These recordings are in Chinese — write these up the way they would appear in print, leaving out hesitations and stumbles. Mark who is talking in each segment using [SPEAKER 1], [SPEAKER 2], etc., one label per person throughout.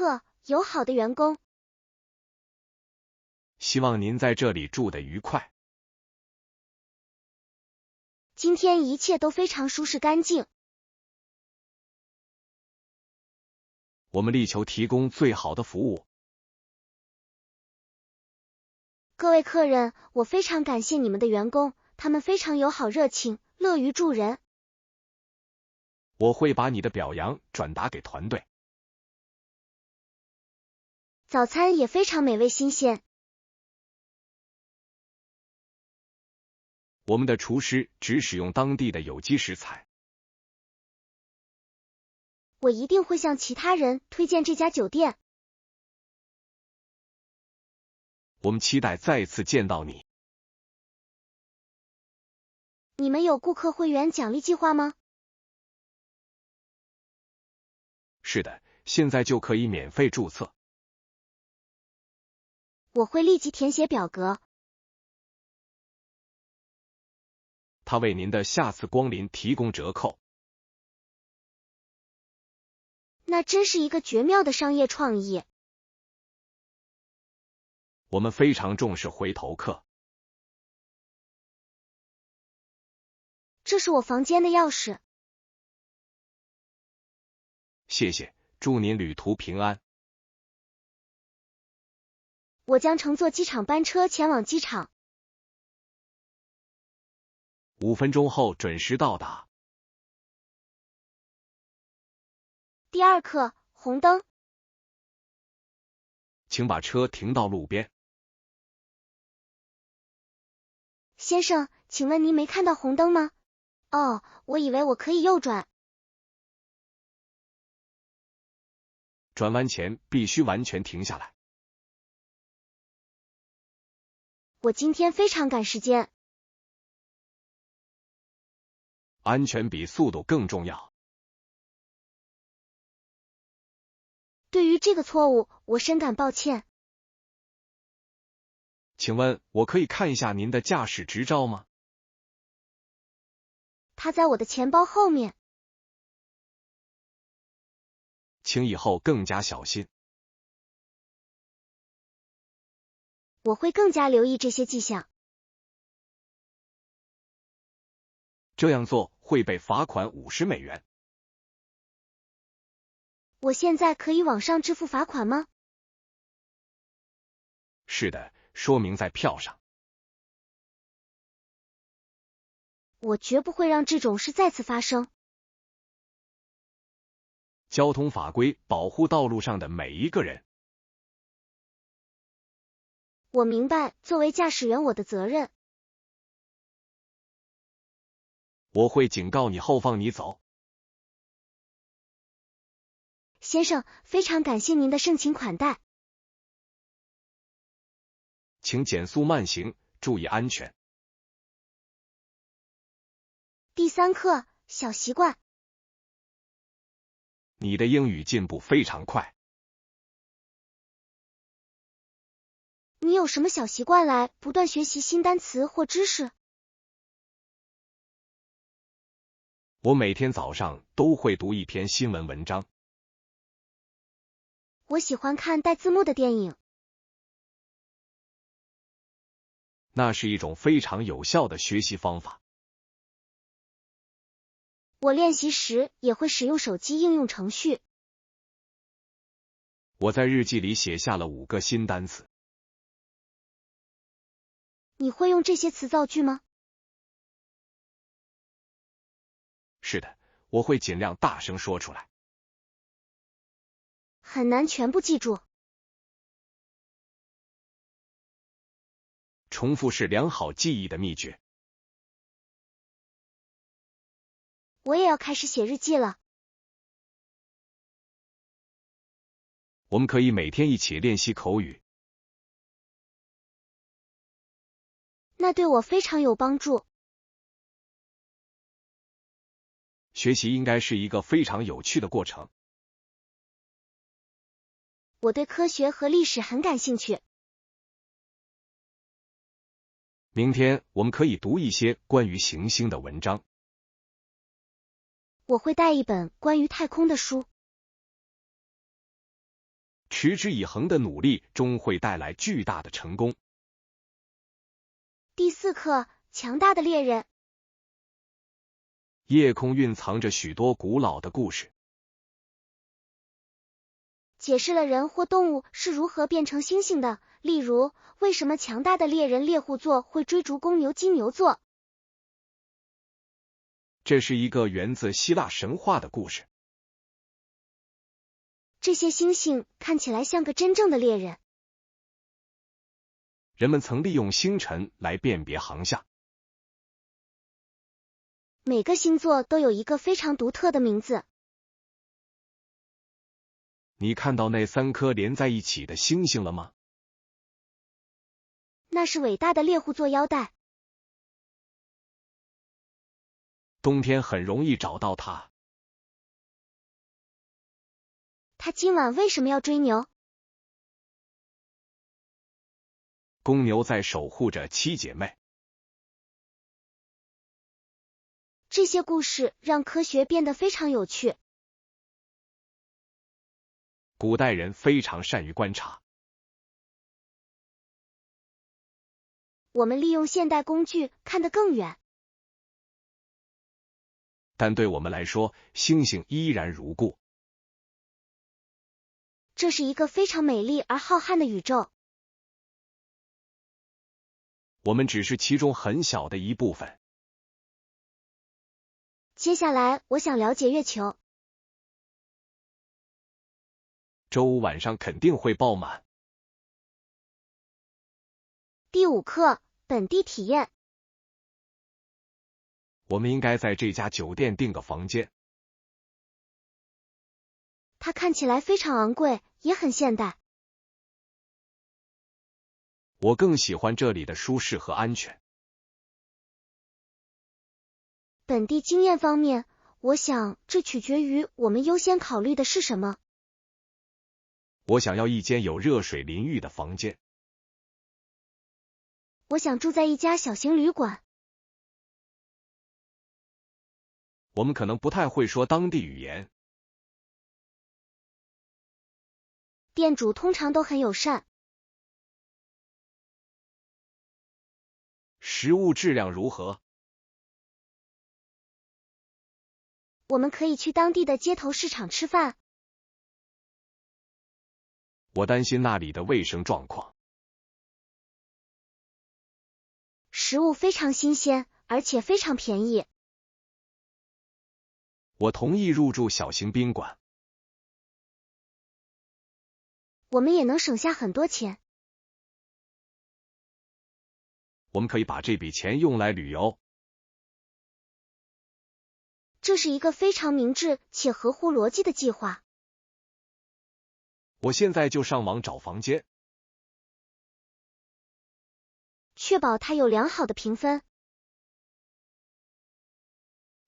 [SPEAKER 1] 客，友好的员工。
[SPEAKER 2] 希望您在这里住得愉快。
[SPEAKER 1] 今天一切都非常舒适干净。
[SPEAKER 2] 我们力求提供最好的服务。
[SPEAKER 1] 各位客人，我非常感谢你们的员工，他们非常友好热情，乐于助人。
[SPEAKER 2] 我会把你的表扬转达给团队。
[SPEAKER 1] 早餐也非常美味新鲜。
[SPEAKER 2] 我们的厨师只使用当地的有机食材。
[SPEAKER 1] 我一定会向其他人推荐这家酒店。
[SPEAKER 2] 我们期待再次见到你。
[SPEAKER 1] 你们有顾客会员奖励计划吗？
[SPEAKER 2] 是的，现在就可以免费注册。
[SPEAKER 1] 我会立即填写表格。
[SPEAKER 2] 他为您的下次光临提供折扣。
[SPEAKER 1] 那真是一个绝妙的商业创意。
[SPEAKER 2] 我们非常重视回头客。
[SPEAKER 1] 这是我房间的钥匙。
[SPEAKER 2] 谢谢，祝您旅途平安。
[SPEAKER 1] 我将乘坐机场班车前往机场。
[SPEAKER 2] 5分钟后准时到达。
[SPEAKER 1] 第二课，红灯。
[SPEAKER 2] 请把车停到路边。
[SPEAKER 1] 先生，请问您没看到红灯吗？哦，我以为我可以右转。
[SPEAKER 2] 转弯前必须完全停下来。
[SPEAKER 1] 我今天非常赶时间。
[SPEAKER 2] 安全比速度更重要。
[SPEAKER 1] 对于这个错误，我深感抱歉。
[SPEAKER 2] 请问我可以看一下您的驾驶执照吗？
[SPEAKER 1] 它在我的钱包后面。
[SPEAKER 2] 请以后更加小心。
[SPEAKER 1] 我会更加留意这些迹象。
[SPEAKER 2] 这样做会被罚款50美元。
[SPEAKER 1] 我现在可以网上支付罚款吗？
[SPEAKER 2] 是的，说明在票上。
[SPEAKER 1] 我绝不会让这种事再次发生。
[SPEAKER 2] 交通法规保护道路上的每一个人。
[SPEAKER 1] 我明白作为驾驶员我的责任。
[SPEAKER 2] 我会警告你后放你走。
[SPEAKER 1] 先生，非常感谢您的盛情款待。
[SPEAKER 2] 请减速慢行，注意安全。
[SPEAKER 1] 第三课，小习惯。
[SPEAKER 2] 你的英语进步非常快。
[SPEAKER 1] 你有什么小习惯来不断学习新单词或知识？
[SPEAKER 2] 我每天早上都会读一篇新闻文章。
[SPEAKER 1] 我喜欢看带字幕的电影。
[SPEAKER 2] 那是一种非常有效的学习方法。
[SPEAKER 1] 我练习时也会使用手机应用程序。
[SPEAKER 2] 我在日记里写下了5个新单词。
[SPEAKER 1] 你会用这些词造句吗？
[SPEAKER 2] 是的，我会尽量大声说出来。
[SPEAKER 1] 很难全部记住。
[SPEAKER 2] 重复是良好记忆的秘诀。
[SPEAKER 1] 我也要开始写日记了。
[SPEAKER 2] 我们可以每天一起练习口语。
[SPEAKER 1] 那对我非常有帮助。
[SPEAKER 2] 学习应该是一个非常有趣的过程。
[SPEAKER 1] 我对科学和历史很感兴趣。
[SPEAKER 2] 明天我们可以读一些关于行星的文章。
[SPEAKER 1] 我会带一本关于太空的书。
[SPEAKER 2] 持之以恒的努力终会带来巨大的成功。
[SPEAKER 1] 第4课，强大的猎人。
[SPEAKER 2] 夜空蕴藏着许多古老的故事，
[SPEAKER 1] 解释了人或动物是如何变成星星的，例如，为什么强大的猎人猎户座会追逐公牛金牛座？
[SPEAKER 2] 这是一个源自希腊神话的故事。
[SPEAKER 1] 这些星星看起来像个真正的猎人。
[SPEAKER 2] 人们曾利用星辰来辨别航向。
[SPEAKER 1] 每个星座都有一个非常独特的名字。
[SPEAKER 2] 你看到那3颗连在一起的星星了吗？
[SPEAKER 1] 那是伟大的猎户座腰带。
[SPEAKER 2] 冬天很容易找到它。
[SPEAKER 1] 他今晚为什么要追牛？
[SPEAKER 2] 公牛在守护着7姐妹。
[SPEAKER 1] 这些故事让科学变得非常有趣。
[SPEAKER 2] 古代人非常善于观察。
[SPEAKER 1] 我们利用现代工具看得更远。
[SPEAKER 2] 但对我们来说，星星依然如故。
[SPEAKER 1] 这是一个非常美丽而浩瀚的宇宙。
[SPEAKER 2] 我们只是其中很小的一部分。
[SPEAKER 1] 接下来，我想了解月球。
[SPEAKER 2] 周五晚上肯定会爆满。
[SPEAKER 1] 第5课，本地体验。
[SPEAKER 2] 我们应该在这家酒店订个房间。
[SPEAKER 1] 它看起来非常昂贵，也很现代。
[SPEAKER 2] 我更喜欢这里的舒适和安全。
[SPEAKER 1] 本地经验方面，我想这取决于我们优先考虑的是什么。
[SPEAKER 2] 我想要一间有热水淋浴的房间。
[SPEAKER 1] 我想住在一家小型旅馆。
[SPEAKER 2] 我们可能不太会说当地语言。
[SPEAKER 1] 店主通常都很友善。
[SPEAKER 2] 食物质量如何？
[SPEAKER 1] 我们可以去当地的街头市场吃饭。
[SPEAKER 2] 我担心那里的卫生状况。
[SPEAKER 1] 食物非常新鲜，而且非常便宜。
[SPEAKER 2] 我同意入住小型宾馆。
[SPEAKER 1] 我们也能省下很多钱。
[SPEAKER 2] 我们可以把这笔钱用来旅游。
[SPEAKER 1] 这是一个非常明智且合乎逻辑的计划。
[SPEAKER 2] 我现在就上网找房间。
[SPEAKER 1] 确保它有良好的评分。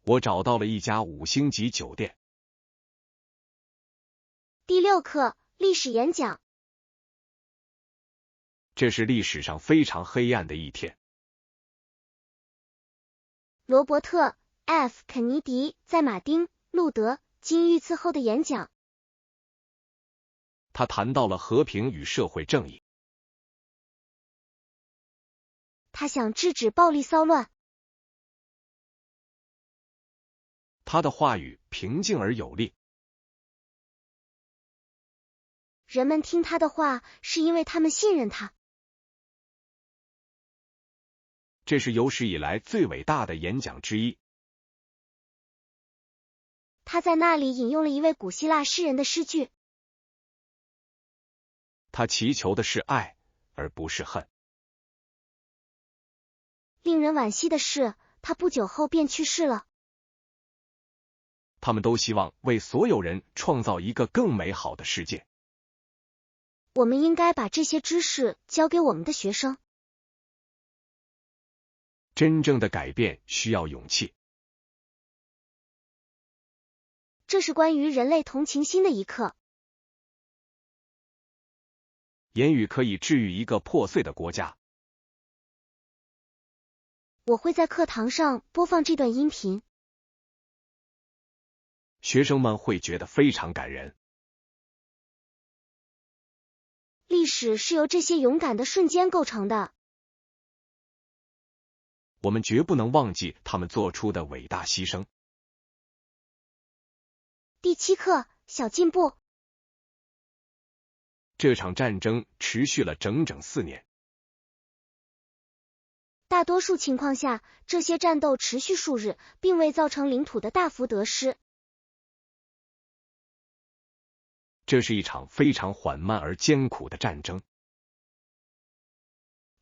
[SPEAKER 2] 我找到了一家5星级酒店。
[SPEAKER 1] 第6课，历史演讲。
[SPEAKER 2] 这是历史上非常黑暗的一天。
[SPEAKER 1] 罗伯特 ·F. 肯尼迪在马丁·路德·金遇刺后的演讲。
[SPEAKER 2] 他谈到了和平与社会正义。
[SPEAKER 1] 他想制止暴力骚乱。
[SPEAKER 2] 他的话语平静而有力。
[SPEAKER 1] 人们听他的话是因为他们信任他。
[SPEAKER 2] 这是有史以来最伟大的演讲之一。
[SPEAKER 1] 他在那里引用了一位古希腊诗人的诗句。
[SPEAKER 2] 他祈求的是爱，而不是恨。
[SPEAKER 1] 令人惋惜的是，他不久后便去世了。
[SPEAKER 2] 他们都希望为所有人创造一个更美好的世界。
[SPEAKER 1] 我们应该把这些知识教给我们的学生。
[SPEAKER 2] 真正的改变需要勇气。
[SPEAKER 1] 这是关于人类同情心的一课。
[SPEAKER 2] 言语可以治愈一个破碎的国家。
[SPEAKER 1] 我会在课堂上播放这段音频。
[SPEAKER 2] 学生们会觉得非常感人。
[SPEAKER 1] 历史是由这些勇敢的瞬间构成的。
[SPEAKER 2] 我们绝不能忘记他们做出的伟大牺牲。
[SPEAKER 1] 第7课，小进步。
[SPEAKER 2] 这场战争持续了整整4年。
[SPEAKER 1] 大多数情况下，这些战斗持续数日，并未造成领土的大幅得失。
[SPEAKER 2] 这是一场非常缓慢而艰苦的战争。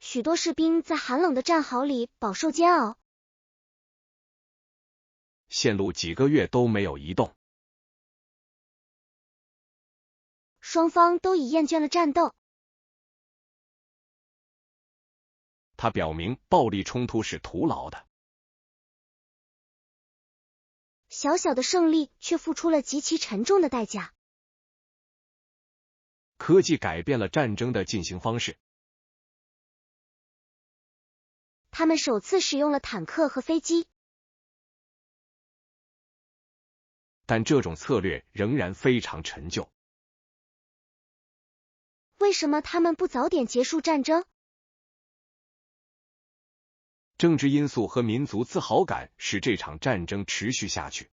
[SPEAKER 1] 许多士兵在寒冷的战壕里饱受煎熬，
[SPEAKER 2] 线路几个月都没有移动。
[SPEAKER 1] 双方都已厌倦了战斗。
[SPEAKER 2] 它表明暴力冲突是徒劳的。
[SPEAKER 1] 小小的胜利却付出了极其沉重的代价。
[SPEAKER 2] 科技改变了战争的进行方式。
[SPEAKER 1] 他们首次使用了坦克和飞机，
[SPEAKER 2] 但这种策略仍然非常陈旧。
[SPEAKER 1] 为什么他们不早点结束战争？
[SPEAKER 2] 政治因素和民族自豪感使这场战争持续下去。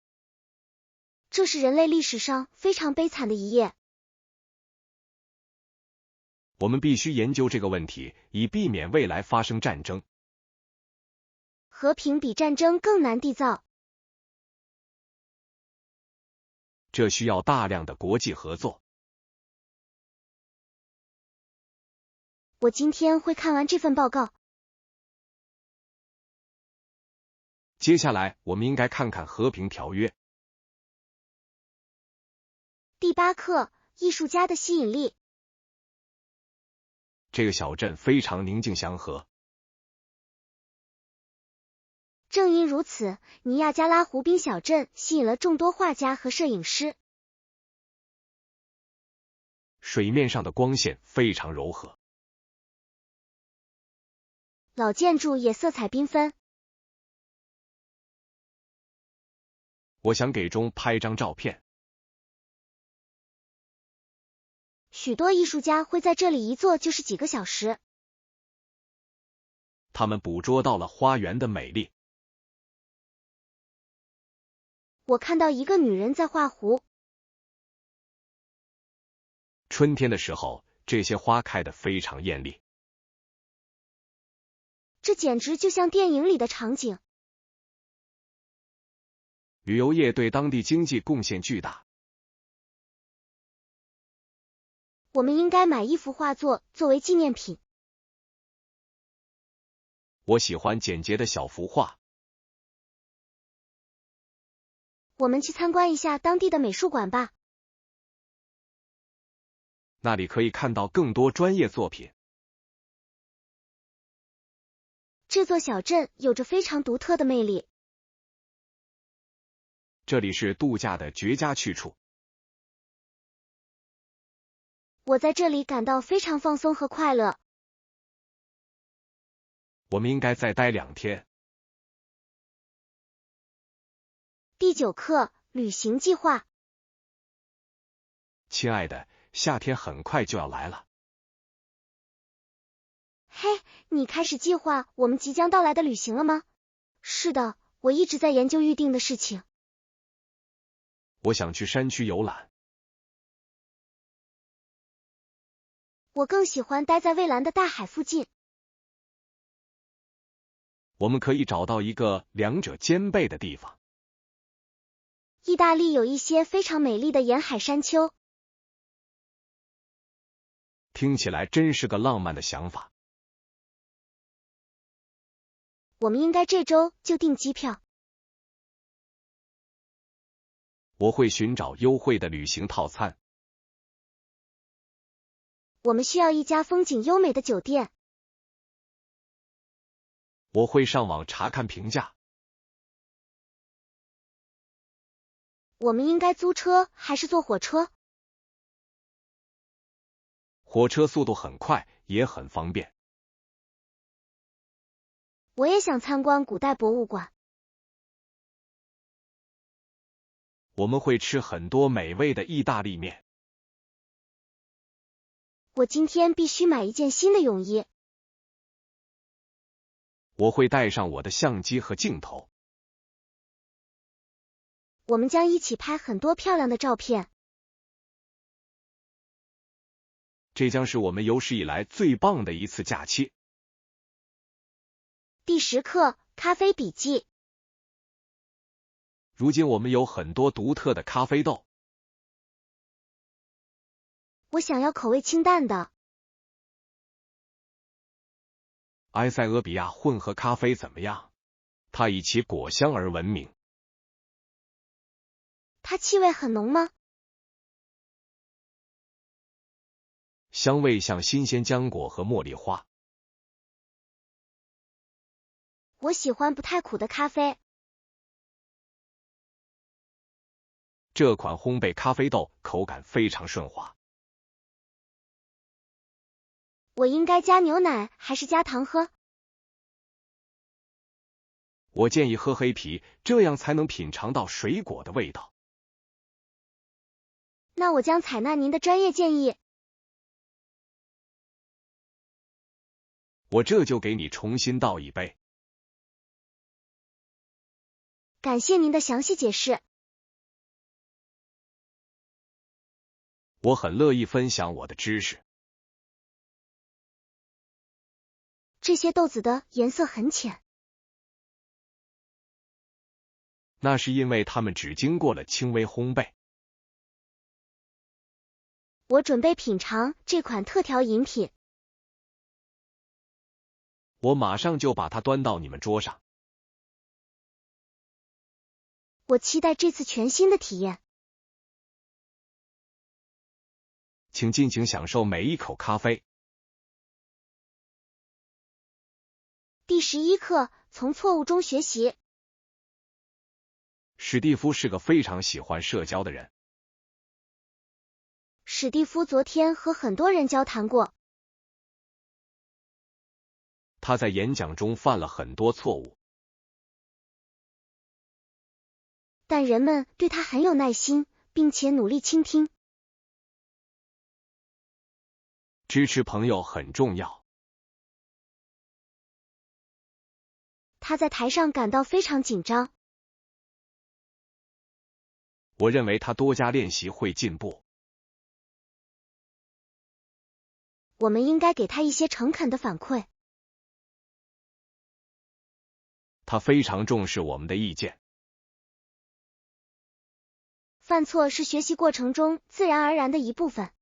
[SPEAKER 1] 这是人类历史上非常悲惨的一页。
[SPEAKER 2] 我们必须研究这个问题，以避免未来发生战争。
[SPEAKER 1] 和平比战争更难缔造。
[SPEAKER 2] 这需要大量的国际合作。
[SPEAKER 1] 我今天会看完这份报告。
[SPEAKER 2] 接下来，我们应该看看和平条约。
[SPEAKER 1] 第8课，艺术家的吸引力。
[SPEAKER 2] 这个小镇非常宁静祥和。
[SPEAKER 1] 正因如此，尼亚加拉湖滨小镇吸引了众多画家和摄影师。
[SPEAKER 2] 水面上的光线非常柔和。
[SPEAKER 1] 老建筑也色彩缤纷。
[SPEAKER 2] 我想给钟拍张照片。
[SPEAKER 1] 许多艺术家会在这里一坐就是几个小时。
[SPEAKER 2] 他们捕捉到了花园的美丽。
[SPEAKER 1] 我看到一个女人在画湖。
[SPEAKER 2] 春天的时候，这些花开得非常艳丽。
[SPEAKER 1] 这简直就像电影里的场景。
[SPEAKER 2] 旅游业对当地经济贡献巨大。
[SPEAKER 1] 我们应该买一幅画作作为纪念品。
[SPEAKER 2] 我喜欢简洁的小幅画。
[SPEAKER 1] 我们去参观一下当地的美术馆吧。
[SPEAKER 2] 那里可以看到更多专业作品。
[SPEAKER 1] 这座小镇有着非常独特的魅力。
[SPEAKER 2] 这里是度假的绝佳去处。
[SPEAKER 1] 我在这里感到非常放松和快乐。
[SPEAKER 2] 我们应该再待2天。
[SPEAKER 1] 第9课，旅行计划。
[SPEAKER 2] 亲爱的，夏天很快就要来了。
[SPEAKER 1] 嘿，你开始计划我们即将到来的旅行了吗？是的，我一直在研究预定的事情。
[SPEAKER 2] 我想去山区游览。
[SPEAKER 1] 我更喜欢待在蔚蓝的大海附近。
[SPEAKER 2] 我们可以找到一个两者兼备的地方。
[SPEAKER 1] 意大利有一些非常美丽的沿海山丘。
[SPEAKER 2] 听起来真是个浪漫的想法。
[SPEAKER 1] 我们应该这周就订机票。
[SPEAKER 2] 我会寻找优惠的旅行套餐。
[SPEAKER 1] 我们需要一家风景优美的酒店。
[SPEAKER 2] 我会上网查看评价。
[SPEAKER 1] 我们应该租车还是坐火车？
[SPEAKER 2] 火车速度很快，也很方便。
[SPEAKER 1] 我也想参观古代博物馆。
[SPEAKER 2] 我们会吃很多美味的意大利面。
[SPEAKER 1] 我今天必须买一件新的泳衣。
[SPEAKER 2] 我会带上我的相机和镜头。
[SPEAKER 1] 我们将一起拍很多漂亮的照片。
[SPEAKER 2] 这将是我们有史以来最棒的一次假期。
[SPEAKER 1] 第10课，咖啡笔记。
[SPEAKER 2] 如今我们有很多独特的咖啡豆。
[SPEAKER 1] 我想要口味清淡的。
[SPEAKER 2] 埃塞俄比亚混合咖啡怎么样？它以其果香而闻名。
[SPEAKER 1] 它气味很浓吗？
[SPEAKER 2] 香味像新鲜浆果和茉莉花。
[SPEAKER 1] 我喜欢不太苦的咖啡。
[SPEAKER 2] 这款烘焙咖啡豆口感非常顺滑。
[SPEAKER 1] 我应该加牛奶还是加糖喝？
[SPEAKER 2] 我建议喝黑啤，这样才能品尝到水果的味道。
[SPEAKER 1] 那我将采纳您的专业建议。
[SPEAKER 2] 我这就给你重新倒一杯。
[SPEAKER 1] 感谢您的详细解释。
[SPEAKER 2] 我很乐意分享我的知识。
[SPEAKER 1] 这些豆子的颜色很浅。
[SPEAKER 2] 那是因为它们只经过了轻微烘焙。
[SPEAKER 1] 我准备品尝这款特调饮品。
[SPEAKER 2] 我马上就把它端到你们桌上。
[SPEAKER 1] 我期待这次全新的体验。
[SPEAKER 2] 请尽情享受每一口咖啡。
[SPEAKER 1] 第11课，从错误中学习。
[SPEAKER 2] 史蒂夫是个非常喜欢社交的人。
[SPEAKER 1] 史蒂夫昨天和很多人交谈过。
[SPEAKER 2] 他在演讲中犯了很多错误。
[SPEAKER 1] 但人们对他很有耐心，并且努力倾听。
[SPEAKER 2] 支持朋友很重要。
[SPEAKER 1] 他在台上感到非常紧张。
[SPEAKER 2] 我认为他多加练习会进步。
[SPEAKER 1] 我们应该给他一些诚恳的反馈。
[SPEAKER 2] 他非常重视我们的意见。
[SPEAKER 1] 犯错是学习过程中自然而然的一部分。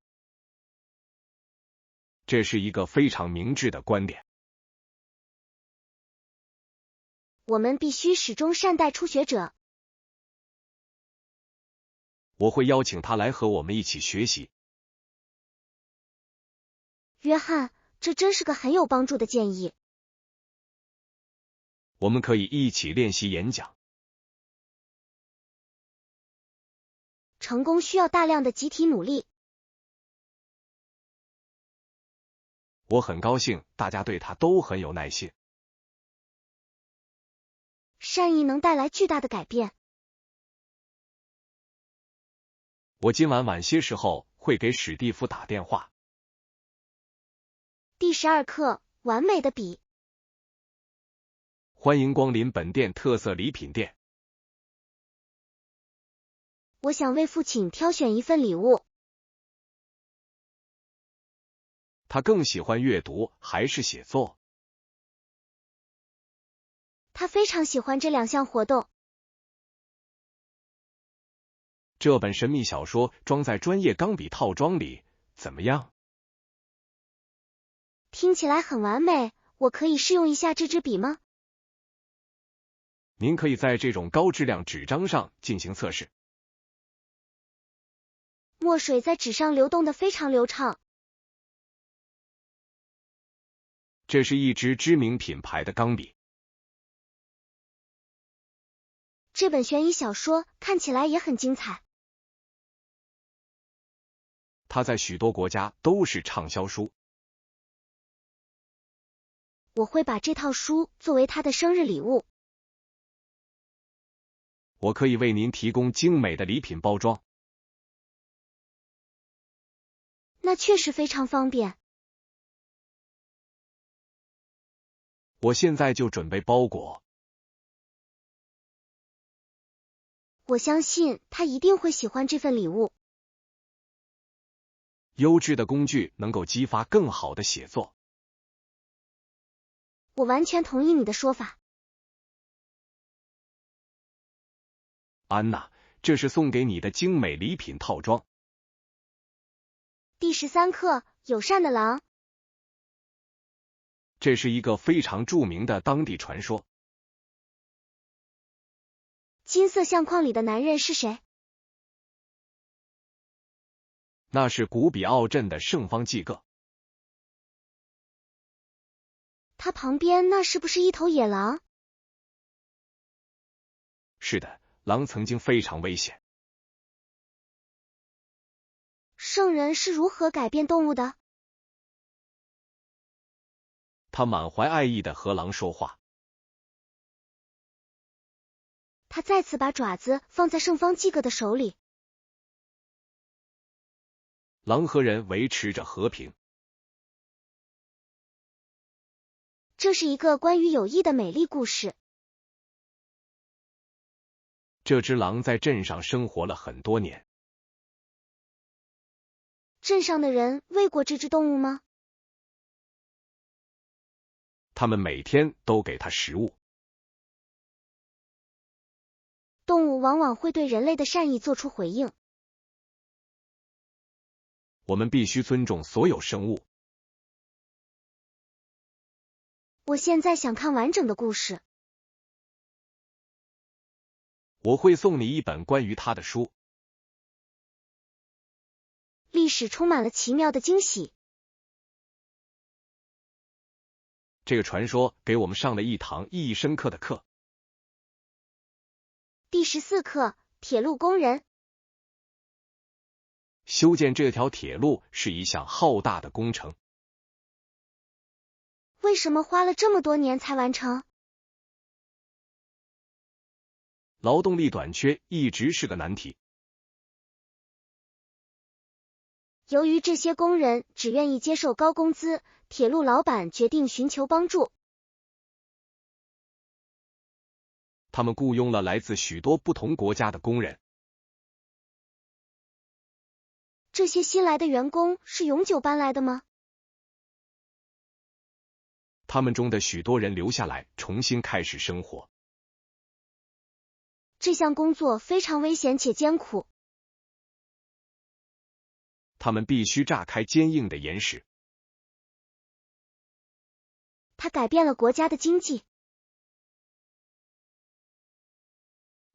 [SPEAKER 2] 这是一个非常明智的观点。
[SPEAKER 1] 我们必须始终善待初学者。
[SPEAKER 2] 我会邀请他来和我们一起学习。
[SPEAKER 1] 约翰，这真是个很有帮助的建议。
[SPEAKER 2] 我们可以一起练习演讲。
[SPEAKER 1] 成功需要大量的集体努力。
[SPEAKER 2] 我很高兴大家对他都很有耐心。
[SPEAKER 1] 善意能带来巨大的改变。
[SPEAKER 2] 我今晚晚些时候会给史蒂夫打电话。
[SPEAKER 1] 第12课，完美的笔。
[SPEAKER 2] 欢迎光临本店特色礼品店。
[SPEAKER 1] 我想为父亲挑选一份礼物。
[SPEAKER 2] 他更喜欢阅读还是写作？
[SPEAKER 1] 他非常喜欢这2项活动。
[SPEAKER 2] 这本神秘小说装在专业钢笔套装里，怎么样？
[SPEAKER 1] 听起来很完美，我可以试用一下这支笔吗？
[SPEAKER 2] 您可以在这种高质量纸张上进行测试。
[SPEAKER 1] 墨水在纸上流动得非常流畅。
[SPEAKER 2] 这是一支知名品牌的钢笔。
[SPEAKER 1] 这本悬疑小说看起来也很精彩。
[SPEAKER 2] 它在许多国家都是畅销书。
[SPEAKER 1] 我会把这套书作为他的生日礼物。
[SPEAKER 2] 我可以为您提供精美的礼品包装。
[SPEAKER 1] 那确实非常方便。
[SPEAKER 2] 我现在就准备包裹。
[SPEAKER 1] 我相信他一定会喜欢这份礼物。
[SPEAKER 2] 优质的工具能够激发更好的写作。
[SPEAKER 1] 我完全同意你的说法。
[SPEAKER 2] 安娜，这是送给你的精美礼品套装。
[SPEAKER 1] 第13课，友善的狼。
[SPEAKER 2] 这是一个非常著名的当地传说。
[SPEAKER 1] 金色相框里的男人是谁？
[SPEAKER 2] 那是古比奥镇的圣方济各。
[SPEAKER 1] 他旁边那是不是一头野狼？
[SPEAKER 2] 是的，狼曾经非常危险。
[SPEAKER 1] 圣人是如何改变动物的？
[SPEAKER 2] 他满怀爱意地和狼说话。
[SPEAKER 1] 他再次把爪子放在圣方济各的手里。
[SPEAKER 2] 狼和人维持着和平。
[SPEAKER 1] 这是一个关于友谊的美丽故事。
[SPEAKER 2] 这只狼在镇上生活了很多年。
[SPEAKER 1] 镇上的人喂过这只动物吗？
[SPEAKER 2] 他们每天都给它食物。
[SPEAKER 1] 动物往往会对人类的善意做出回应。
[SPEAKER 2] 我们必须尊重所有生物。
[SPEAKER 1] 我现在想看完整的故事。
[SPEAKER 2] 我会送你一本关于它的书。
[SPEAKER 1] 历史充满了奇妙的惊喜。
[SPEAKER 2] 这个传说给我们上了一堂意义深刻的课。
[SPEAKER 1] 第14课，铁路工人。
[SPEAKER 2] 修建这条铁路是一项浩大的工程。
[SPEAKER 1] 为什么花了这么多年才完成？
[SPEAKER 2] 劳动力短缺一直是个难题。
[SPEAKER 1] 由于这些工人只愿意接受高工资，铁路老板决定寻求帮助。
[SPEAKER 2] 他们雇佣了来自许多不同国家的工人。
[SPEAKER 1] 这些新来的员工是永久搬来的吗？
[SPEAKER 2] 他们中的许多人留下来重新开始生活。
[SPEAKER 1] 这项工作非常危险且艰苦。
[SPEAKER 2] 他们必须炸开坚硬的岩石。
[SPEAKER 1] 它改变了国家的经济。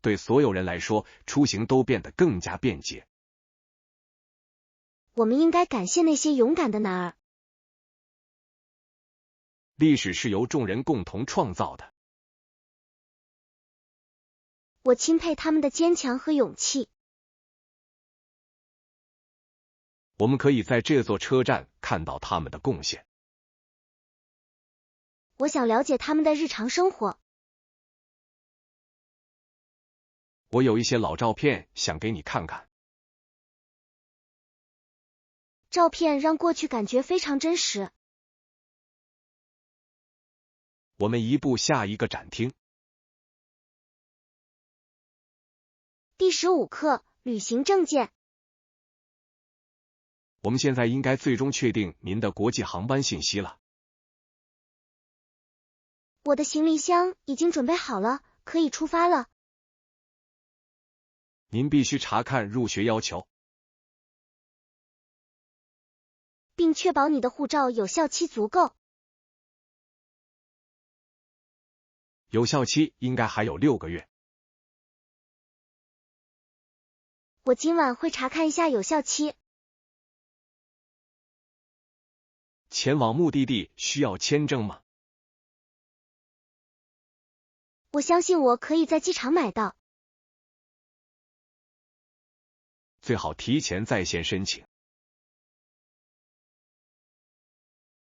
[SPEAKER 2] 对所有人来说，出行都变得更加便捷。
[SPEAKER 1] 我们应该感谢那些勇敢的男儿。
[SPEAKER 2] 历史是由众人共同创造的。
[SPEAKER 1] 我钦佩他们的坚强和勇气。
[SPEAKER 2] 我们可以在这座车站看到他们的贡献。
[SPEAKER 1] 我想了解他们的日常生活。
[SPEAKER 2] 我有一些老照片想给你看看。
[SPEAKER 1] 照片让过去感觉非常真实。
[SPEAKER 2] 我们移步下一个展厅。
[SPEAKER 1] 第15课，旅行证件。
[SPEAKER 2] 我们现在应该最终确定您的国际航班信息了。
[SPEAKER 1] 我的行李箱已经准备好了，可以出发了。
[SPEAKER 2] 您必须查看入学要求，
[SPEAKER 1] 并确保你的护照有效期足够。
[SPEAKER 2] 有效期应该还有6个月。
[SPEAKER 1] 我今晚会查看一下有效期。
[SPEAKER 2] 前往目的地需要签证吗？
[SPEAKER 1] 我相信我可以在机场买到。
[SPEAKER 2] 最好提前在线申请。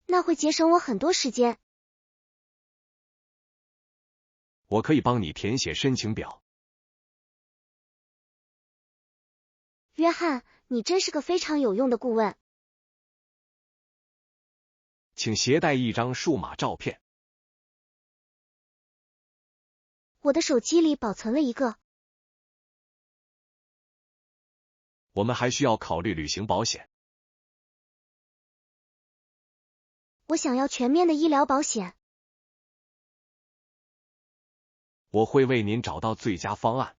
[SPEAKER 1] 那会节省我很多时间。
[SPEAKER 2] 我可以帮你填写申请表。
[SPEAKER 1] 约翰，你真是个非常有用的顾问。
[SPEAKER 2] 请携带一张数码照片。
[SPEAKER 1] 我的手机里保存了一个。
[SPEAKER 2] 我们还需要考虑旅行保险。
[SPEAKER 1] 我想要全面的医疗保险。
[SPEAKER 2] 我会为您找到最佳方案。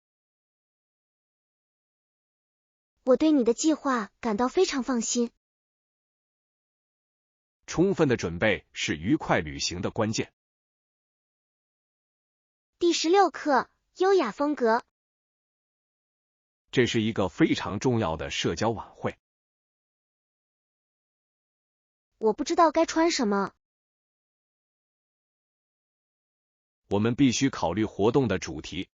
[SPEAKER 1] 我对你的计划感到非常放心。
[SPEAKER 2] 充分的准备是愉快旅行的关键。
[SPEAKER 1] 第16课，优雅风格。
[SPEAKER 2] 这是一个非常重要的社交晚会。
[SPEAKER 1] 我不知道该穿什么。
[SPEAKER 2] 我们必须考虑活动的主题。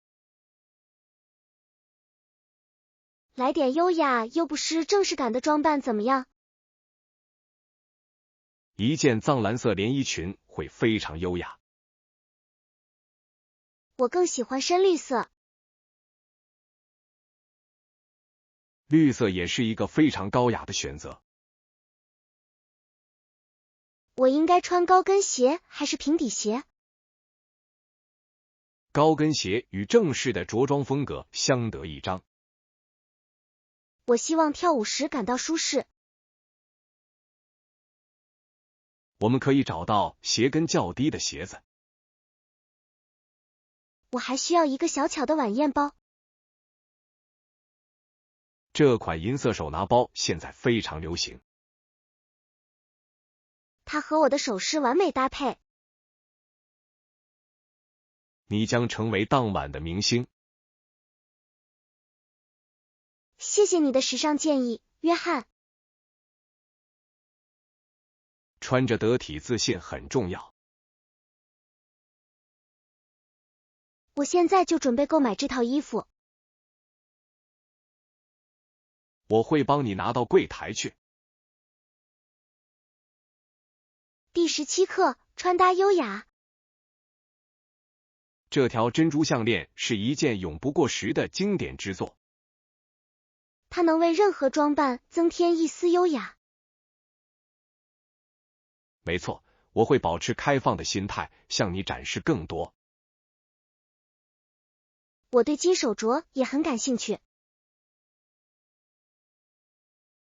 [SPEAKER 1] 来点优雅又不失正式感的装扮怎么样？
[SPEAKER 2] 一件藏蓝色连衣裙会非常优雅。
[SPEAKER 1] 我更喜欢深绿色。
[SPEAKER 2] 绿色也是一个非常高雅的选择。
[SPEAKER 1] 我应该穿高跟鞋还是平底鞋？
[SPEAKER 2] 高跟鞋与正式的着装风格相得益彰。
[SPEAKER 1] 我希望跳舞时感到舒适。
[SPEAKER 2] 我们可以找到鞋跟较低的鞋子。
[SPEAKER 1] 我还需要一个小巧的晚宴包。
[SPEAKER 2] 这款银色手拿包现在非常流行。
[SPEAKER 1] 它和我的首饰完美搭配。
[SPEAKER 2] 你将成为当晚的明星。
[SPEAKER 1] 谢谢你的时尚建议，约翰。
[SPEAKER 2] 穿着得体自信很重要。
[SPEAKER 1] 我现在就准备购买这套衣服。
[SPEAKER 2] 我会帮你拿到柜台去。
[SPEAKER 1] 第17课，穿搭优雅。
[SPEAKER 2] 这条珍珠项链是一件永不过时的经典之作。
[SPEAKER 1] 它能为任何装扮增添一丝优雅。
[SPEAKER 2] 没错，我会保持开放的心态，向你展示更多。
[SPEAKER 1] 我对金手镯也很感兴趣。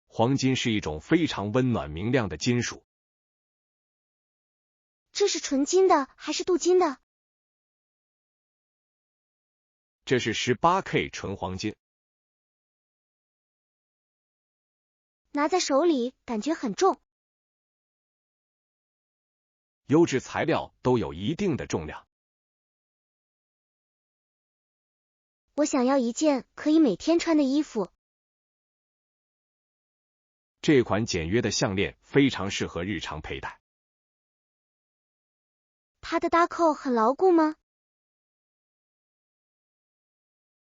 [SPEAKER 2] 黄金是一种非常温暖明亮的金属。
[SPEAKER 1] 这是纯金的还是镀金的？
[SPEAKER 2] 这是18K 纯黄金。
[SPEAKER 1] 拿在手里感觉很重。
[SPEAKER 2] 优质材料都有一定的重量。
[SPEAKER 1] 我想要一件可以每天穿的衣服。
[SPEAKER 2] 这款简约的项链非常适合日常佩戴。
[SPEAKER 1] 它的搭扣很牢固吗？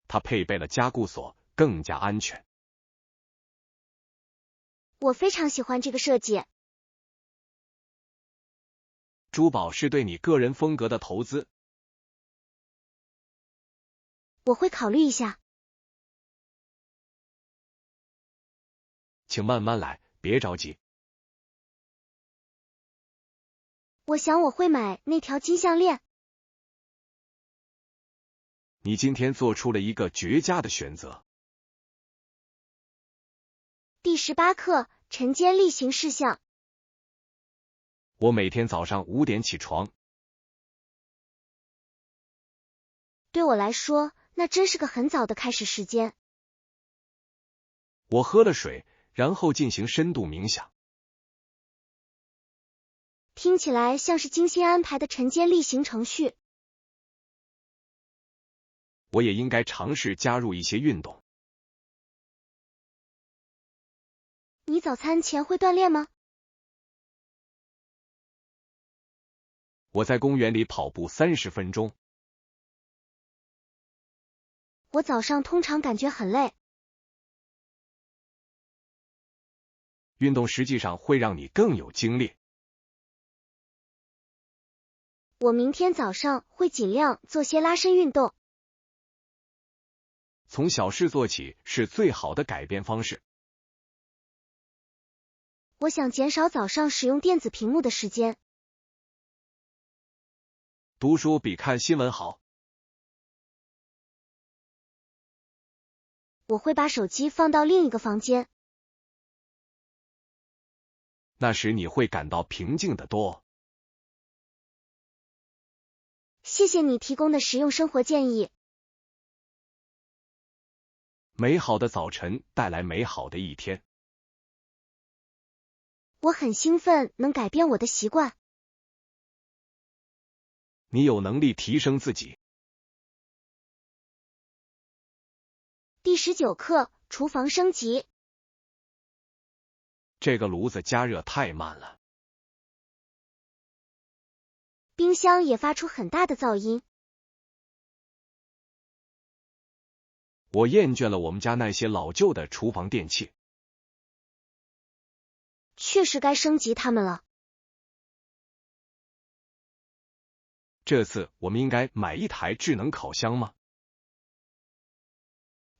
[SPEAKER 2] 它配备了加固锁，更加安全。
[SPEAKER 1] 我非常喜欢这个设计。
[SPEAKER 2] 珠宝是对你个人风格的投资。
[SPEAKER 1] 我会考虑一下。
[SPEAKER 2] 请慢慢来，别着急。
[SPEAKER 1] 我想我会买那条金项链。
[SPEAKER 2] 你今天做出了一个绝佳的选择。
[SPEAKER 1] 第18课，晨间例行事项。
[SPEAKER 2] 我每天早上5点起床。
[SPEAKER 1] 对我来说，那真是个很早的开始时间。
[SPEAKER 2] 我喝了水，然后进行深度冥想。
[SPEAKER 1] 听起来像是精心安排的晨间例行程序。
[SPEAKER 2] 我也应该尝试加入一些运动。
[SPEAKER 1] 你早餐前会锻炼吗？
[SPEAKER 2] 我在公园里跑步30分钟。
[SPEAKER 1] 我早上通常感觉很累。
[SPEAKER 2] 运动实际上会让你更有精力。
[SPEAKER 1] 我明天早上会尽量做些拉伸运动。
[SPEAKER 2] 从小事做起是最好的改变方式。
[SPEAKER 1] 我想减少早上使用电子屏幕的时间。
[SPEAKER 2] 读书比看新闻好。
[SPEAKER 1] 我会把手机放到另一个房间。
[SPEAKER 2] 那时你会感到平静得多。
[SPEAKER 1] 谢谢你提供的实用生活建议。
[SPEAKER 2] 美好的早晨带来美好的一天。
[SPEAKER 1] 我很兴奋能改变我的习惯。
[SPEAKER 2] 你有能力提升自己。
[SPEAKER 1] 第19课，厨房升级。
[SPEAKER 2] 这个炉子加热太慢了。
[SPEAKER 1] 冰箱也发出很大的噪音。
[SPEAKER 2] 我厌倦了我们家那些老旧的厨房电器。
[SPEAKER 1] 确实该升级它们了。
[SPEAKER 2] 这次我们应该买一台智能烤箱吗？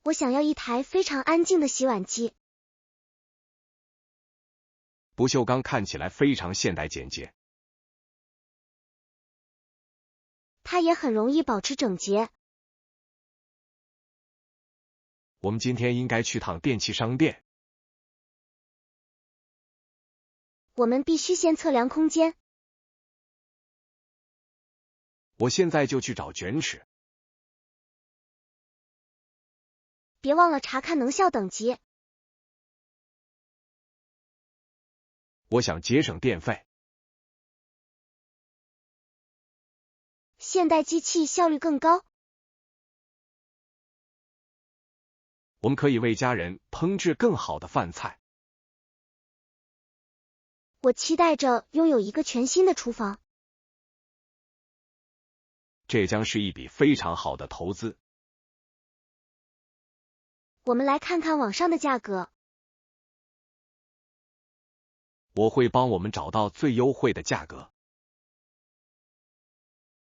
[SPEAKER 1] 我想要一台非常安静的洗碗机。
[SPEAKER 2] 不锈钢看起来非常现代简洁。
[SPEAKER 1] 它也很容易保持整洁。
[SPEAKER 2] 我们今天应该去趟电器商店。
[SPEAKER 1] 我们必须先测量空间。
[SPEAKER 2] 我现在就去找卷尺。
[SPEAKER 1] 别忘了查看能效等级。
[SPEAKER 2] 我想节省电费。
[SPEAKER 1] 现代机器效率更高。
[SPEAKER 2] 我们可以为家人烹制更好的饭菜。
[SPEAKER 1] 我期待着拥有一个全新的厨房。
[SPEAKER 2] 这将是一笔非常好的投资。
[SPEAKER 1] 我们来看看网上的价格。
[SPEAKER 2] 我会帮我们找到最优惠的价格。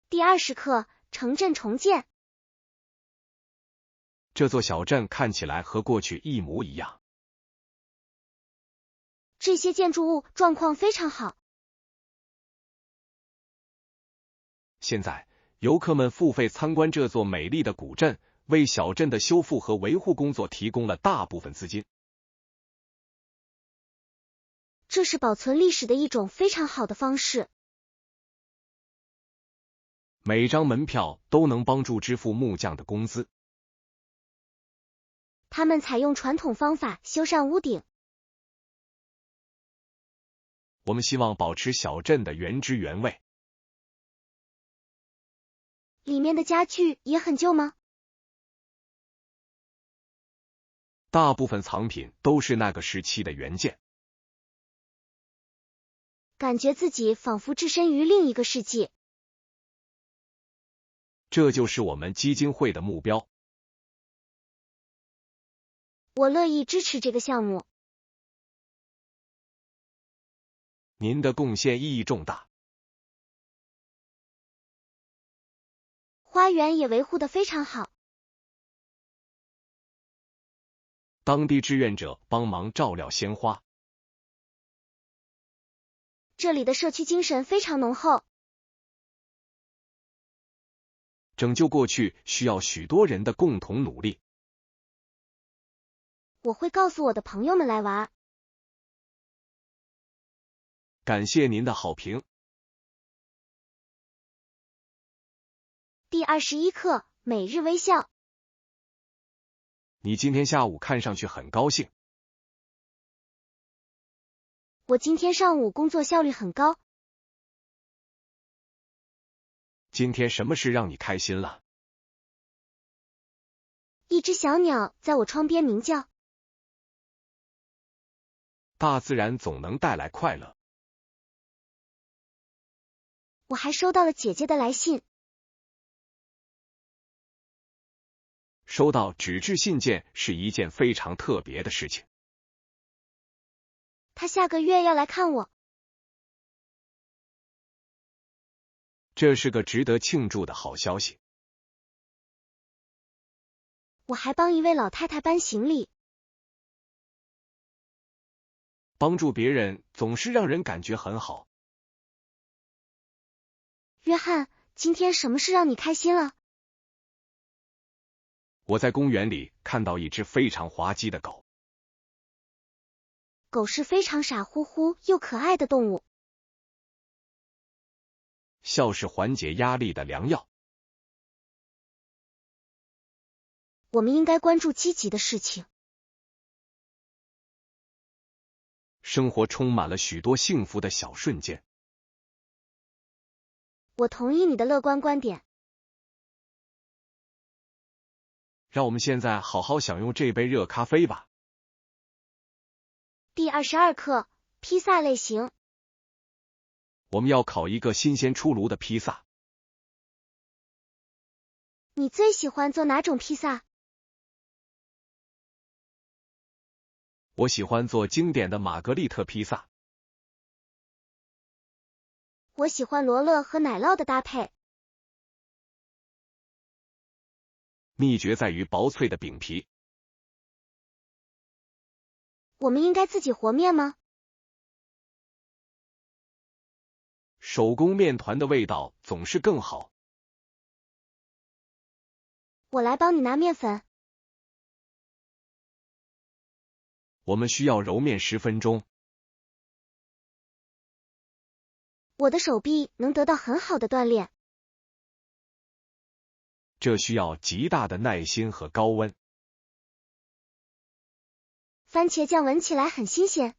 [SPEAKER 1] 第20课，城镇重建。
[SPEAKER 2] 这座小镇看起来和过去一模一样。
[SPEAKER 1] 这些建筑物状况非常好。
[SPEAKER 2] 现在，游客们付费参观这座美丽的古镇，为小镇的修复和维护工作提供了大部分资金。
[SPEAKER 1] 这是保存历史的一种非常好的方式。
[SPEAKER 2] 每张门票都能帮助支付木匠的工资。
[SPEAKER 1] 他们采用传统方法修缮屋顶。
[SPEAKER 2] 我们希望保持小镇的原汁原味。
[SPEAKER 1] 里面的家具也很旧吗？
[SPEAKER 2] 大部分藏品都是那个时期的原件。
[SPEAKER 1] 感觉自己仿佛置身于另一个世纪。
[SPEAKER 2] 这就是我们基金会的目标。
[SPEAKER 1] 我乐意支持这个项目。
[SPEAKER 2] 您的贡献意义重大。
[SPEAKER 1] 花园也维护得非常好。
[SPEAKER 2] 当地志愿者帮忙照料鲜花。
[SPEAKER 1] 这里的社区精神非常浓厚。
[SPEAKER 2] 拯救过去需要许多人的共同努力。
[SPEAKER 1] 我会告诉我的朋友们来玩。
[SPEAKER 2] 感谢您的好评。
[SPEAKER 1] 第21课，每日微笑。
[SPEAKER 2] 你今天下午看上去很高兴。
[SPEAKER 1] 我今天上午工作效率很高。
[SPEAKER 2] 今天什么事让你开心了？
[SPEAKER 1] 一只小鸟在我窗边鸣叫。
[SPEAKER 2] 大自然总能带来快乐。
[SPEAKER 1] 我还收到了姐姐的来信。
[SPEAKER 2] 收到纸质信件是一件非常特别的事情。
[SPEAKER 1] 她下个月要来看我。
[SPEAKER 2] 这是个值得庆祝的好消息。
[SPEAKER 1] 我还帮一位老太太搬行李。
[SPEAKER 2] 帮助别人总是让人感觉很好。
[SPEAKER 1] 约翰，今天什么事让你开心了？
[SPEAKER 2] 我在公园里看到一只非常滑稽的狗。
[SPEAKER 1] 狗是非常傻乎乎又可爱的动物。
[SPEAKER 2] 笑是缓解压力的良药。
[SPEAKER 1] 我们应该关注积极的事情。
[SPEAKER 2] 生活充满了许多幸福的小瞬间。
[SPEAKER 1] 我同意你的乐观观点。
[SPEAKER 2] 让我们现在好好享用这杯热咖啡吧。
[SPEAKER 1] 第22课，披萨类型。
[SPEAKER 2] 我们要烤一个新鲜出炉的披萨。
[SPEAKER 1] 你最喜欢做哪种披萨？
[SPEAKER 2] 我喜欢做经典的玛格丽特披萨。
[SPEAKER 1] 我喜欢罗勒和奶酪的搭配。
[SPEAKER 2] 秘诀在于薄脆的饼皮。
[SPEAKER 1] 我们应该自己和面吗？
[SPEAKER 2] 手工面团的味道总是更好。
[SPEAKER 1] 我来帮你拿面粉。
[SPEAKER 2] 我们需要揉面10分钟。
[SPEAKER 1] 我的手臂能得到很好的锻炼。
[SPEAKER 2] 这需要极大的耐心和高温。
[SPEAKER 1] 番茄酱闻起来很新鲜。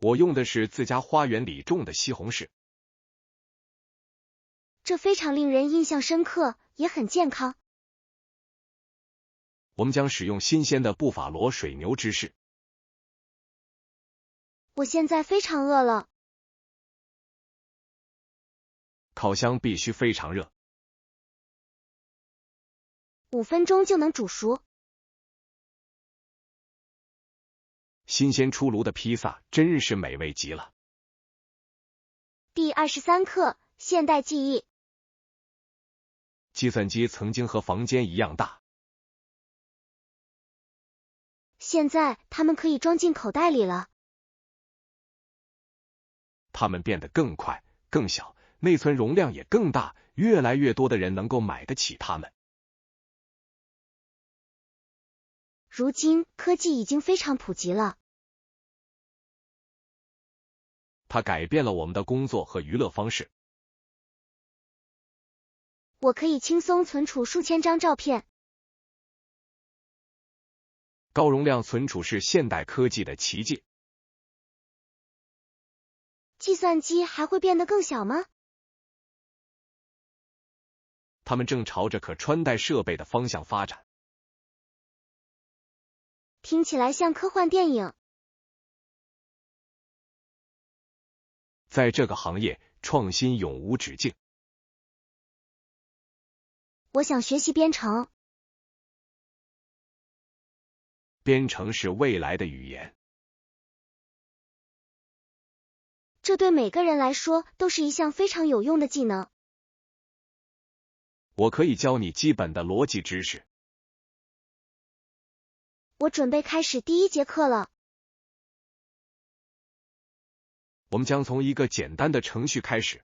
[SPEAKER 2] 我用的是自家花园里种的西红柿。
[SPEAKER 1] 这非常令人印象深刻，也很健康。
[SPEAKER 2] 我们将使用新鲜的布法罗水牛芝士。
[SPEAKER 1] 我现在非常饿了。
[SPEAKER 2] 烤箱必须非常热。
[SPEAKER 1] 5分钟就能煮熟。
[SPEAKER 2] 新鲜出炉的披萨真是美味极了。
[SPEAKER 1] 第23课，现代记忆。
[SPEAKER 2] 计算机曾经和房间一样大。
[SPEAKER 1] 现在它们可以装进口袋里了。
[SPEAKER 2] 它们变得更快、更小，内存容量也更大，越来越多的人能够买得起它们。
[SPEAKER 1] 如今，科技已经非常普及了。
[SPEAKER 2] 它改变了我们的工作和娱乐方式。
[SPEAKER 1] 我可以轻松存储数千张照片。
[SPEAKER 2] 高容量存储是现代科技的奇迹。
[SPEAKER 1] 计算机还会变得更小吗？
[SPEAKER 2] 它们正朝着可穿戴设备的方向发展。
[SPEAKER 1] 听起来像科幻电影。
[SPEAKER 2] 在这个行业，创新永无止境。
[SPEAKER 1] 我想学习编程。
[SPEAKER 2] 编程是未来的语言。
[SPEAKER 1] 这对每个人来说都是一项非常有用的技能。
[SPEAKER 2] 我可以教你基本的逻辑知识。
[SPEAKER 1] 我准备开始第1节课了。
[SPEAKER 2] 我们将从一个简单的程序开始。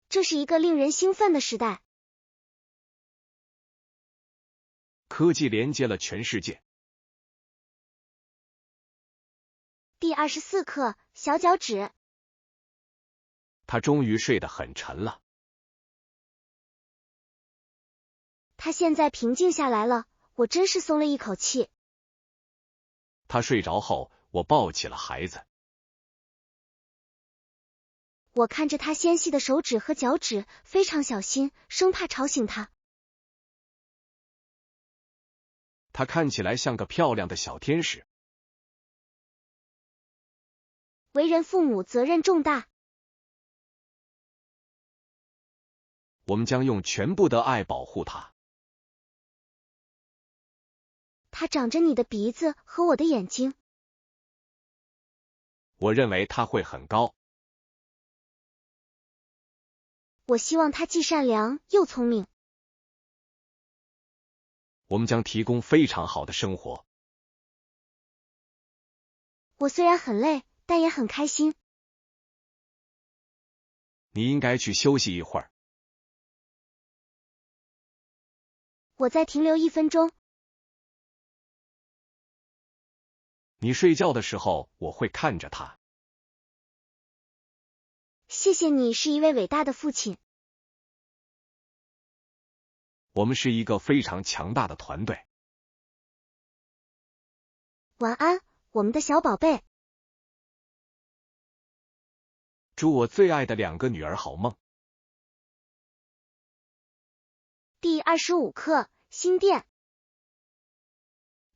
[SPEAKER 1] 这是一个令人兴奋的时代。
[SPEAKER 2] 科技连接了全世界。
[SPEAKER 1] 第24课，小脚趾。
[SPEAKER 2] 他终于睡得很沉了。
[SPEAKER 1] 他现在平静下来了，我真是松了一口气。
[SPEAKER 2] 他睡着后，我抱起了孩子。
[SPEAKER 1] 我看着他纤细的手指和脚趾，非常小心，生怕吵醒他。
[SPEAKER 2] 他看起来像个漂亮的小天使。
[SPEAKER 1] 为人父母责任重大。
[SPEAKER 2] 我们将用全部的爱保护他。
[SPEAKER 1] 他长着你的鼻子和我的眼睛。
[SPEAKER 2] 我认为他会很高。
[SPEAKER 1] 我希望他既善良又聪明。
[SPEAKER 2] 我们将提供非常好的生活。
[SPEAKER 1] 我虽然很累，但也很开心。
[SPEAKER 2] 你应该去休息一会儿。
[SPEAKER 1] 我再停留1分钟。
[SPEAKER 2] 你睡觉的时候，我会看着他。
[SPEAKER 1] 谢谢你是一位伟大的父亲。
[SPEAKER 2] 我们是一个非常强大的团队。
[SPEAKER 1] 晚安，我们的小宝贝。
[SPEAKER 2] 祝我最爱的2个女儿好梦。
[SPEAKER 1] 第25课，新店。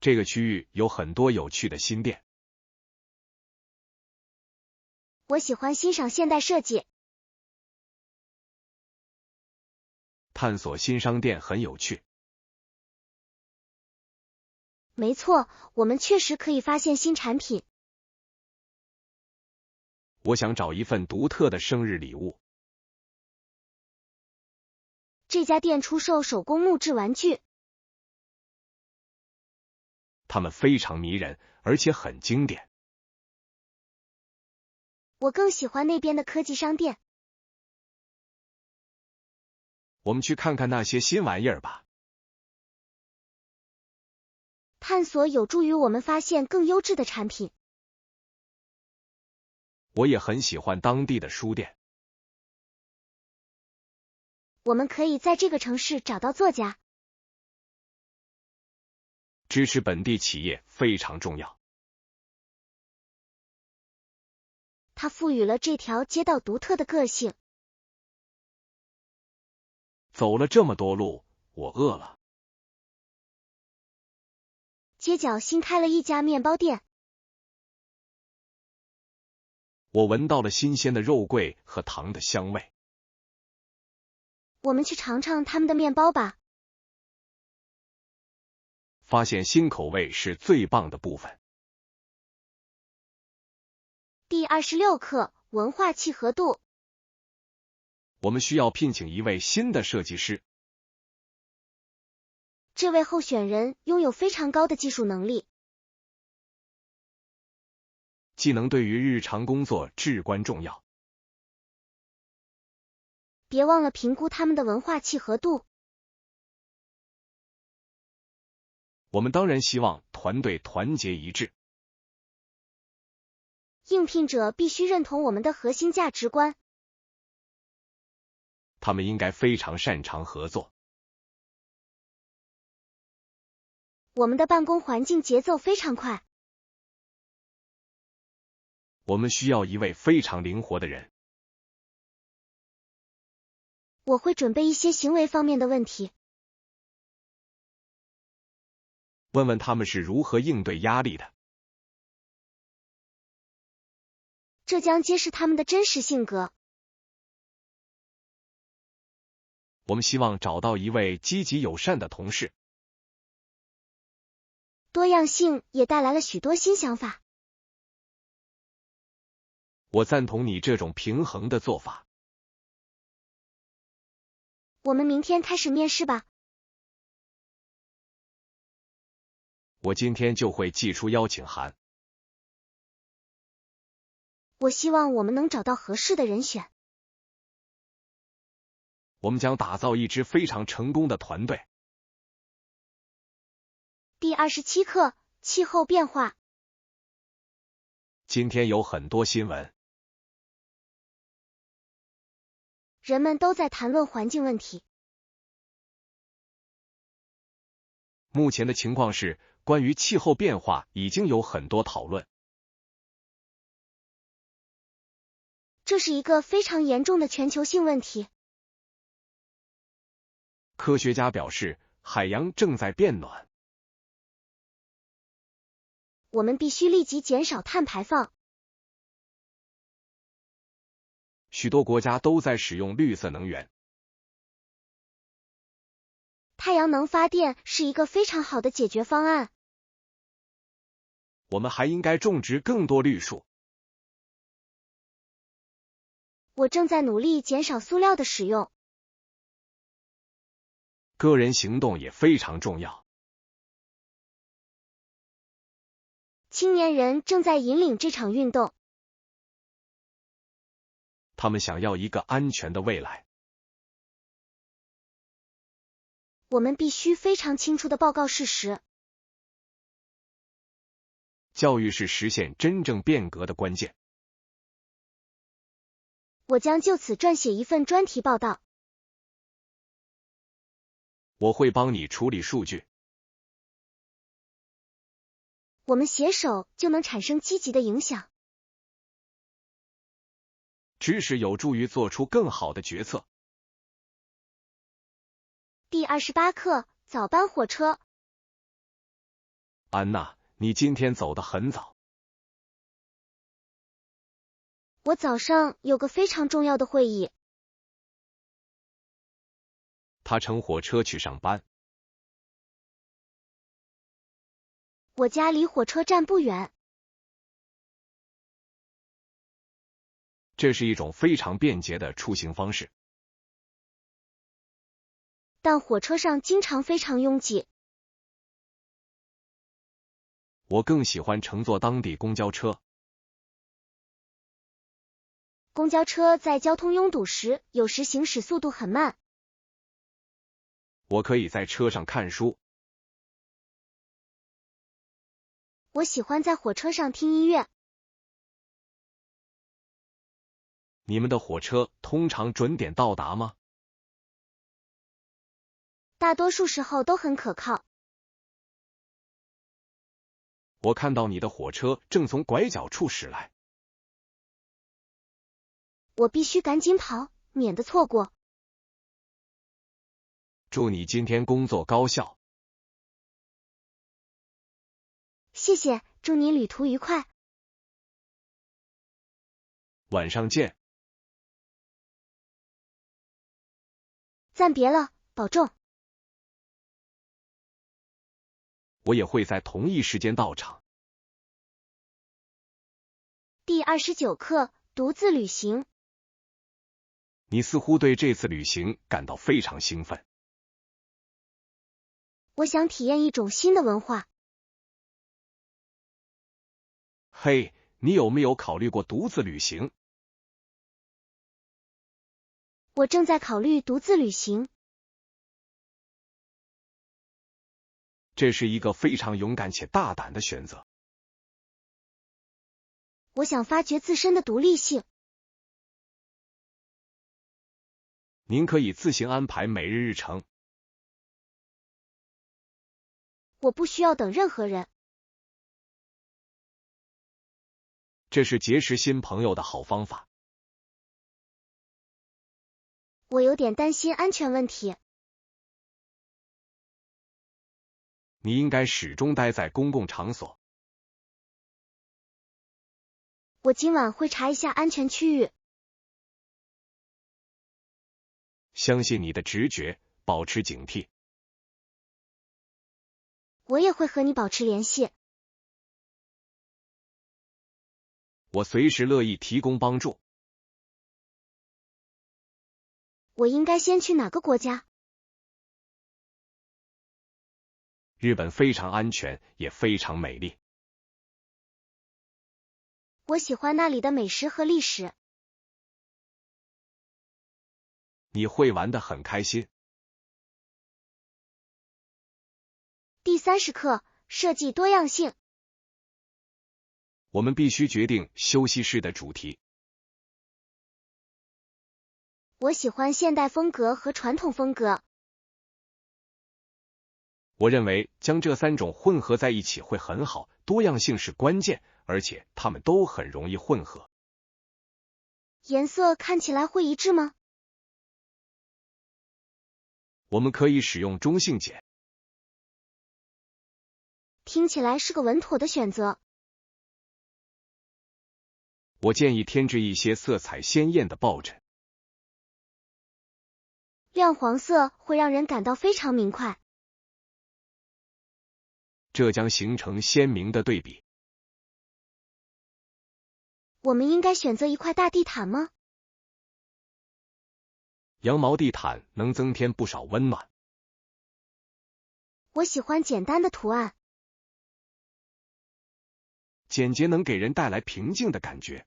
[SPEAKER 2] 这个区域有很多有趣的新店。
[SPEAKER 1] 我喜欢欣赏现代设计。
[SPEAKER 2] 探索新商店很有趣。
[SPEAKER 1] 没错，我们确实可以发现新产品。
[SPEAKER 2] 我想找一份独特的生日礼物。
[SPEAKER 1] 这家店出售手工木质玩具。
[SPEAKER 2] 它们非常迷人，而且很经典。
[SPEAKER 1] 我更喜欢那边的科技商店。
[SPEAKER 2] 我们去看看那些新玩意儿吧。
[SPEAKER 1] 探索有助于我们发现更优质的产品。
[SPEAKER 2] 我也很喜欢当地的书店。
[SPEAKER 1] 我们可以在这个城市找到作家。
[SPEAKER 2] 支持本地企业非常重要。
[SPEAKER 1] 它赋予了这条街道独特的个性。
[SPEAKER 2] 走了这么多路，我饿了。
[SPEAKER 1] 街角新开了一家面包店。
[SPEAKER 2] 我闻到了新鲜的肉桂和糖的香味。
[SPEAKER 1] 我们去尝尝他们的面包吧。
[SPEAKER 2] 发现新口味是最棒的部分。
[SPEAKER 1] 第26课，文化契合度。
[SPEAKER 2] 我们需要聘请一位新的设计师。
[SPEAKER 1] 这位候选人拥有非常高的技术能力。
[SPEAKER 2] 技能对于日常工作至关重要。
[SPEAKER 1] 别忘了评估他们的文化契合度。
[SPEAKER 2] 我们当然希望团队团结一致。
[SPEAKER 1] 应聘者必须认同我们的核心价值观。
[SPEAKER 2] 他们应该非常擅长合作。
[SPEAKER 1] 我们的办公环境节奏非常快。
[SPEAKER 2] 我们需要一位非常灵活的人。
[SPEAKER 1] 我会准备一些行为方面的问题。
[SPEAKER 2] 问问他们是如何应对压力的。
[SPEAKER 1] 这将揭示他们的真实性格。
[SPEAKER 2] 我们希望找到一位积极友善的同事。
[SPEAKER 1] 多样性也带来了许多新想法。
[SPEAKER 2] 我赞同你这种平衡的做法。
[SPEAKER 1] 我们明天开始面试吧。
[SPEAKER 2] 我今天就会寄出邀请函。
[SPEAKER 1] 我希望我们能找到合适的人选。
[SPEAKER 2] 我们将打造一支非常成功的团队。
[SPEAKER 1] 第27课，气候变化。
[SPEAKER 2] 今天有很多新闻。
[SPEAKER 1] 人们都在谈论环境问题。
[SPEAKER 2] 目前的情况是，关于气候变化已经有很多讨论。
[SPEAKER 1] 这是一个非常严重的全球性问题。
[SPEAKER 2] 科学家表示，海洋正在变暖。
[SPEAKER 1] 我们必须立即减少碳排放。
[SPEAKER 2] 许多国家都在使用绿色能源。
[SPEAKER 1] 太阳能发电是一个非常好的解决方案。
[SPEAKER 2] 我们还应该种植更多绿树。
[SPEAKER 1] 我正在努力减少塑料的使用。
[SPEAKER 2] 个人行动也非常重要。
[SPEAKER 1] 青年人正在引领这场运动。
[SPEAKER 2] 他们想要一个安全的未来。
[SPEAKER 1] 我们必须非常清楚地报告事实。
[SPEAKER 2] 教育是实现真正变革的关键。
[SPEAKER 1] 我将就此撰写一份专题报道。
[SPEAKER 2] 我会帮你处理数据。
[SPEAKER 1] 我们携手就能产生积极的影响。
[SPEAKER 2] 知识有助于做出更好的决策。
[SPEAKER 1] 第28课，早班火车。
[SPEAKER 2] 安娜，你今天走得很早。
[SPEAKER 1] 我早上有个非常重要的会议。
[SPEAKER 2] 他乘火车去上班。
[SPEAKER 1] 我家离火车站不远。
[SPEAKER 2] 这是一种非常便捷的出行方式。
[SPEAKER 1] 但火车上经常非常拥挤。
[SPEAKER 2] 我更喜欢乘坐当地公交车。
[SPEAKER 1] 公交车在交通拥堵时，有时行驶速度很慢。
[SPEAKER 2] 我可以在车上看书。
[SPEAKER 1] 我喜欢在火车上听音乐。
[SPEAKER 2] 你们的火车通常准点到达吗？
[SPEAKER 1] 大多数时候都很可靠。
[SPEAKER 2] 我看到你的火车正从拐角处驶来。
[SPEAKER 1] 我必须赶紧跑，免得错过。
[SPEAKER 2] 祝你今天工作高效。
[SPEAKER 1] 谢谢，祝你旅途愉快。
[SPEAKER 2] 晚上见。
[SPEAKER 1] 暂别了，保重。
[SPEAKER 2] 我也会在同一时间到场。
[SPEAKER 1] 第29课，独自旅行。
[SPEAKER 2] 你似乎对这次旅行感到非常兴奋。
[SPEAKER 1] 我想体验一种新的文化。
[SPEAKER 2] 嘿，你有没有考虑过独自旅行？
[SPEAKER 1] 我正在考虑独自旅行。
[SPEAKER 2] 这是一个非常勇敢且大胆的选择。
[SPEAKER 1] 我想发掘自身的独立性。
[SPEAKER 2] 您可以自行安排每日日程。
[SPEAKER 1] 我不需要等任何人。
[SPEAKER 2] 这是结识新朋友的好方法。
[SPEAKER 1] 我有点担心安全问题。
[SPEAKER 2] 你应该始终待在公共场所。
[SPEAKER 1] 我今晚会查一下安全区域。
[SPEAKER 2] 相信你的直觉，保持警惕。
[SPEAKER 1] 我也会和你保持联系。
[SPEAKER 2] 我随时乐意提供帮助。
[SPEAKER 1] 我应该先去哪个国家？
[SPEAKER 2] 日本非常安全，也非常美丽。
[SPEAKER 1] 我喜欢那里的美食和历史。
[SPEAKER 2] 你会玩得很开心。
[SPEAKER 1] 第30课，设计多样性。
[SPEAKER 2] 我们必须决定休息室的主题。
[SPEAKER 1] 我喜欢现代风格和传统风格。
[SPEAKER 2] 我认为将这3种混合在一起会很好，多样性是关键，而且它们都很容易混合。
[SPEAKER 1] 颜色看起来会一致吗？
[SPEAKER 2] 我们可以使用中性碱。
[SPEAKER 1] 听起来是个稳妥的选择。
[SPEAKER 2] 我建议添置一些色彩鲜艳的抱枕。
[SPEAKER 1] 亮黄色会让人感到非常明快。
[SPEAKER 2] 这将形成鲜明的对比。
[SPEAKER 1] 我们应该选择一块大地毯吗？
[SPEAKER 2] 羊毛地毯能增添不少温暖。
[SPEAKER 1] 我喜欢简单的图案。
[SPEAKER 2] 简洁能给人带来平静的感觉。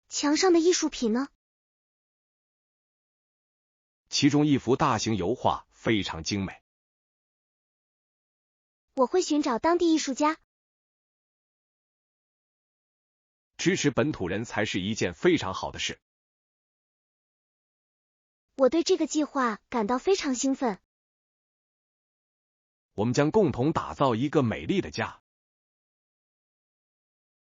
[SPEAKER 1] 墙上的艺术品呢？
[SPEAKER 2] 其中一幅大型油画非常精美。
[SPEAKER 1] 我会寻找当地艺术家。
[SPEAKER 2] 支持本土人才是一件非常好的事。
[SPEAKER 1] 我对这个计划感到非常兴奋。
[SPEAKER 2] 我们将共同打造一个美丽的家。